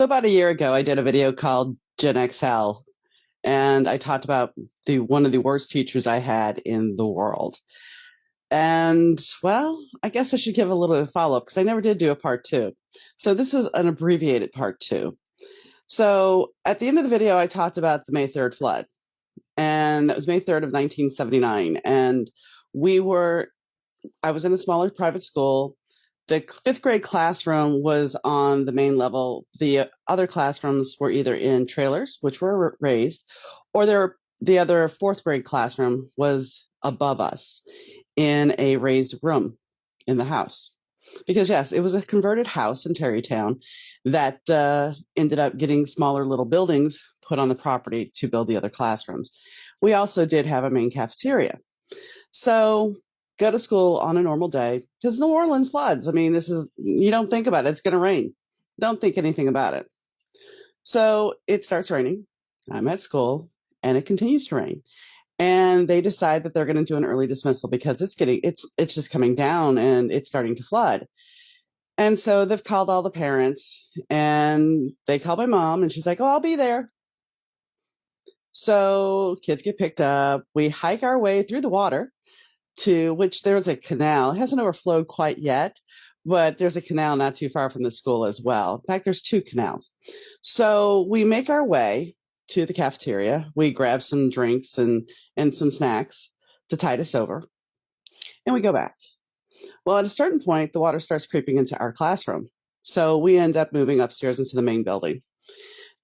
So about a year ago, I did a video called Gen X Hell, and I talked about the one of the worst teachers I had in the world. And well, I guess I should give a little bit of follow up because I never did do a part two. So this is an abbreviated part two. So at the end of the video, I talked about the May 3rd flood, and that was May 3rd of 1979. And we were I was in a smaller private school. The fifth grade classroom was on the main level. The other classrooms were either in trailers, which were raised, or the other fourth grade classroom was above us in a raised room in the house. Because, yes, it was a converted house in Terrytown that ended up getting smaller little buildings put on the property to build the other classrooms. We also did have a main cafeteria. So go to school on a normal day because New Orleans floods. I mean, you don't think about it. It's going to rain. Don't think anything about it. So it starts raining. I'm at school and it continues to rain. And they decide that they're going to do an early dismissal because it's just coming down and it's starting to flood. And so they've called all the parents and they call my mom and she's like, "Oh, I'll be there." So kids get picked up. We hike our way through the water to which there's a canal. It hasn't overflowed quite yet, but there's a canal not too far from the school as well. In fact, there's two canals. So we make our way to the cafeteria. We grab some drinks and some snacks to tide us over, and we go back. Well, at a certain point, the water starts creeping into our classroom. So we end up moving upstairs into the main building.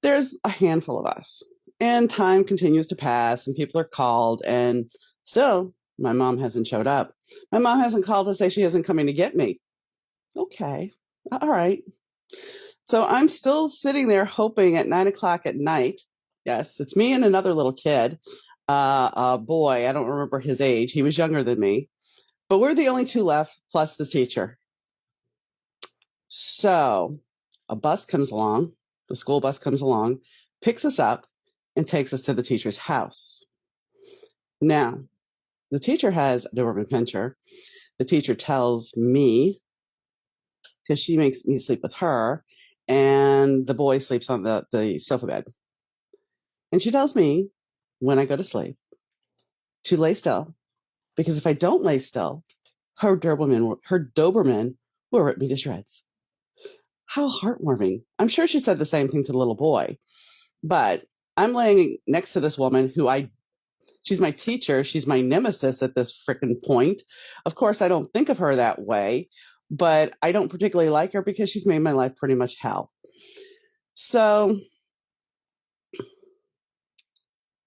There's a handful of us, and time continues to pass, and people are called, and still my mom hasn't showed up. My mom hasn't called to say she isn't coming to get me. Okay. All right. So I'm still sitting there hoping at 9 o'clock at night. Yes, it's me and another little kid, a boy. I don't remember his age. He was younger than me, but we're the only two left, plus the teacher. So a bus comes along, the school bus comes along, picks us up, and takes us to the teacher's house. Now, the teacher has a Doberman Pinscher. The teacher tells me, because she makes me sleep with her, and the boy sleeps on the sofa bed. And she tells me when I go to sleep to lay still, because if I don't lay still, her Doberman will rip me to shreds. How heartwarming. I'm sure she said the same thing to the little boy, but I'm laying next to this woman she's my teacher. She's my nemesis at this freaking point. Of course, I don't think of her that way, but I don't particularly like her because she's made my life pretty much hell. So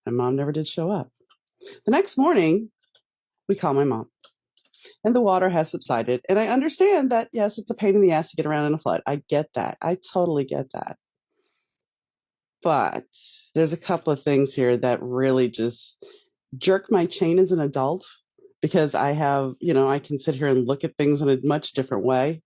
my mom never did show up. The next morning, we call my mom, and the water has subsided. And I understand that, yes, it's a pain in the ass to get around in a flood. I get that. I totally get that. But there's a couple of things here that really just jerk my chain as an adult because I can sit here and look at things in a much different way.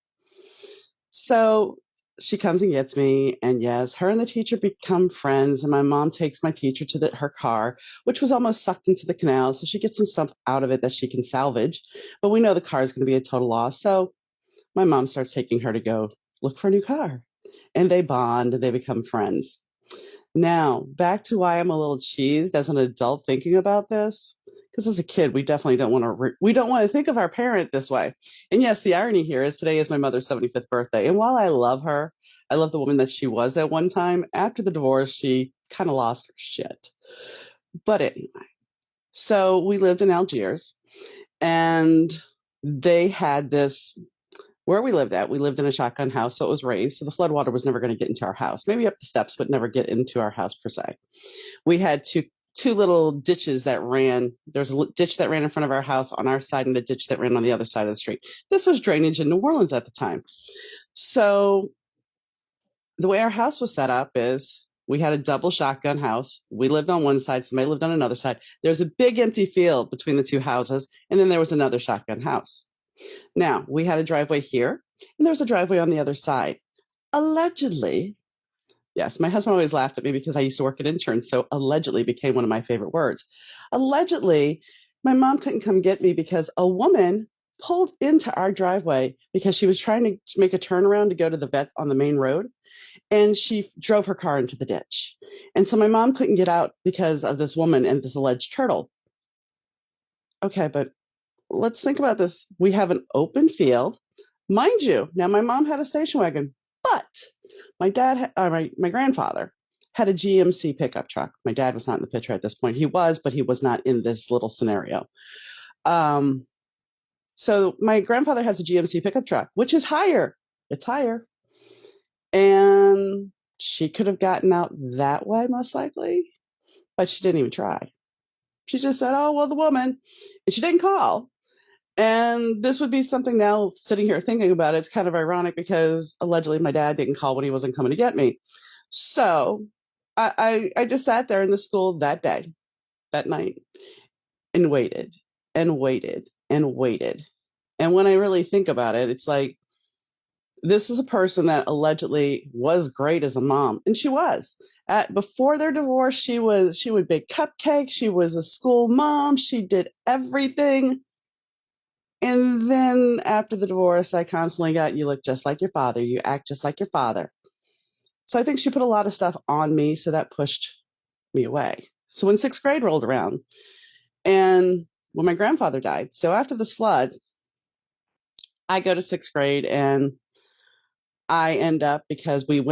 So she comes and gets me, and yes, her and the teacher become friends. And my mom takes my teacher to her car, which was almost sucked into the canal. So she gets some stuff out of it that she can salvage. But we know the car is going to be a total loss. So my mom starts taking her to go look for a new car. And they bond and they become friends. Now, back to why I'm a little cheesed as an adult thinking about this. Because as a kid, we definitely we don't want to think of our parent this way. And yes, the irony here is today is my mother's 75th birthday. And while I love her, I love the woman that she was at one time. After the divorce, she kind of lost her shit. But anyway, so we lived in Algiers, and they had this where we lived in a shotgun house, so it was raised. So the floodwater was never going to get into our house, maybe up the steps, but never get into our house per se. We had two little ditches that ran. There's a ditch that ran in front of our house on our side and a ditch that ran on the other side of the street. This was drainage in New Orleans at the time. So the way our house was set up is we had a double shotgun house. We lived on one side, somebody lived on another side. There's a big empty field between the two houses, and then there was another shotgun house. Now, we had a driveway here, and there was a driveway on the other side. Allegedly, yes, my husband always laughed at me because I used to work in insurance, so allegedly became one of my favorite words. Allegedly, my mom couldn't come get me because a woman pulled into our driveway because she was trying to make a turnaround to go to the vet on the main road. and she drove her car into the ditch. And so my mom couldn't get out because of this woman and this alleged turtle. Okay, but let's think about this. We have an open field. Mind you, now my mom had a station wagon, but my grandfather had a GMC pickup truck. My dad was not in the picture at this point. He was, but he was not in this little scenario. So my grandfather has a GMC pickup truck, which is higher. It's higher. And she could have gotten out that way, most likely, but she didn't even try. She just said, oh, well, the woman, and she didn't call. And this would be something now sitting here thinking about it. It's kind of ironic because allegedly my dad didn't call when he wasn't coming to get me. So I just sat there in the school that day, that night, and waited and waited and waited. And when I really think about it, it's like, this is a person that allegedly was great as a mom, and she was. Before their divorce, she would bake cupcakes. She was a school mom. She did everything. And then after the divorce, I constantly got, you look just like your father. You act just like your father. So I think she put a lot of stuff on me, so that pushed me away. So when sixth grade rolled around, and when my grandfather died, so after this flood, I go to sixth grade, and I end up, because we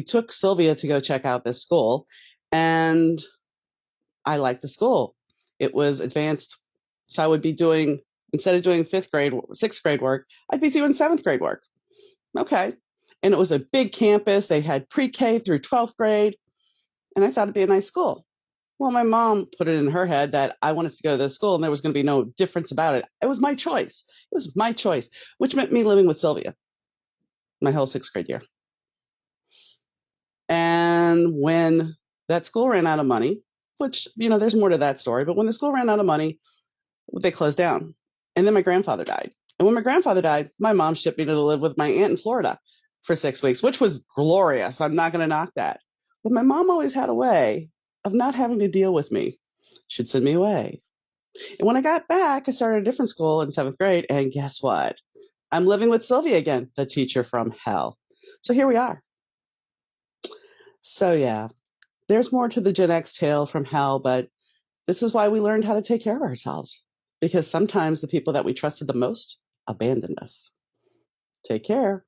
took Sylvia to go check out this school, and I liked the school. It was advanced. So I would be doing, instead of doing sixth grade work, I'd be doing seventh grade work. Okay. And it was a big campus. They had pre-K through 12th grade. And I thought it'd be a nice school. Well, my mom put it in her head that I wanted to go to this school and there was going to be no difference about it. It was my choice. It was my choice, which meant me living with Sylvia my whole sixth grade year. And when that school ran out of money, which, there's more to that story, but when the school ran out of money, they closed down. And then my grandfather died. And when my grandfather died, my mom shipped me to live with my aunt in Florida for 6 weeks, which was glorious. I'm not going to knock that. But my mom always had a way of not having to deal with me. She'd send me away. And when I got back, I started a different school in seventh grade. And guess what? I'm living with Sylvia again, the teacher from hell. So here we are. So yeah, there's more to the Gen X tale from hell, but this is why we learned how to take care of ourselves, because sometimes the people that we trusted the most abandoned us. Take care.